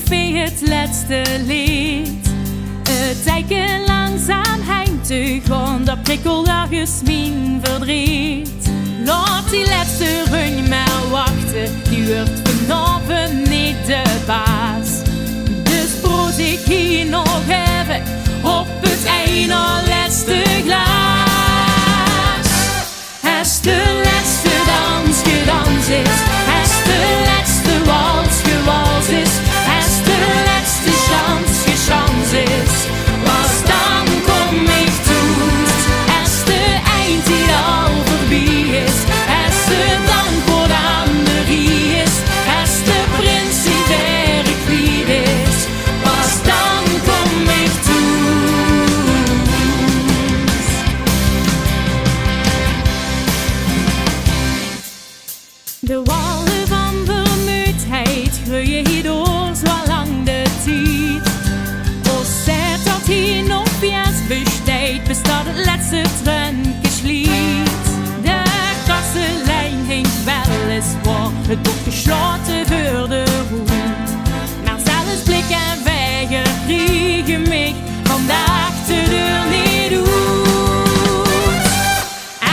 bij het laatste lied. Het teken langzaam heim te gaan, dat prikkelt ergens mijn verdriet. Laat die laatste run maar wachten, die wordt vanavond niet de baas. Dus proos ik hier nog even op het ene laatste glas. Als de laatste dans gedans is, als de laatste wals gewals is, als de laatste chance gechans is, was dan kom ik toe. Als de eind die al voorbij is, als de dan voor de anderie is, als de prins die werk kwijt is, was dan kom ik toe. De wallen van vermoeidheid groeien hierdoor zo lang de tijd. Als zegt dat hier nog best besteedt, bestaat het laatste trendgeslied. De kasselijn hinkt weliswaar, het boek gesloten voor de roet. Maar zelfs blik en weiger kriegen mij vandaag de deur niet uit.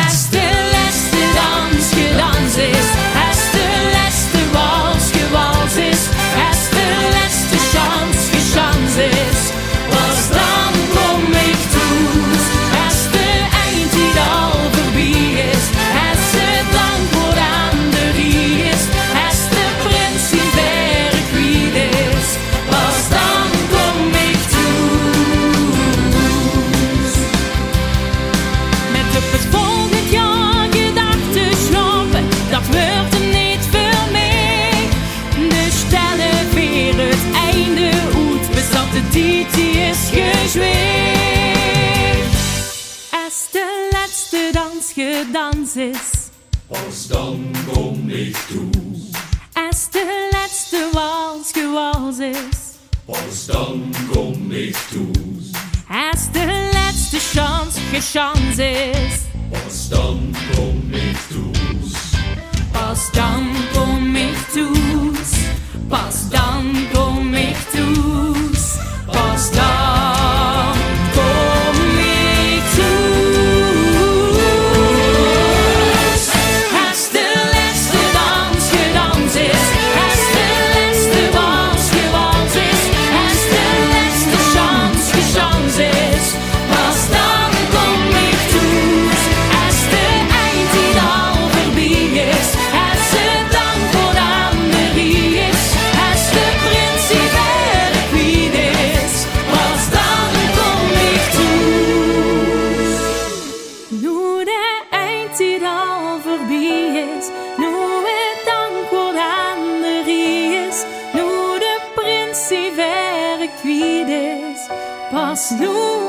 Als de laatste dans gedans is, als de laatste wals gewals is, als de laatste chance gechans is, was dan kom ik toe. Als de eind die al voorbij is, als het dan voor de anderie is, als de prins die werk kwijt is, was dan kom ik toe. Met op het volgend jaar gedachten slapen, dat wordt hem niet veel meer. De stellen weer het einde uit, bezat de tijd die is gezweefd. Als de laatste dans gedans is, Pas dan kom ik toe, als de laatste wals gewals is, pas dan kom ik toe, als de laatste chance gechans is, pas dan kom ik toe, pas dan kom ik toe, pas dan kom ik toe, pas dan kom ik toe. Als de laatste dans gedans is, als de laatste wals gewals is, als de laatste chance gechans is, pas dan kom ik toe. Als de eind die al voorbij is, als het dan voor de anderie is, als de prins die werk kwijt is, pas dan kom ik toe. Nu de eind die al voorbij is, nu het dan voor de anderie is, nu de prins die werk kwijt is, pas nu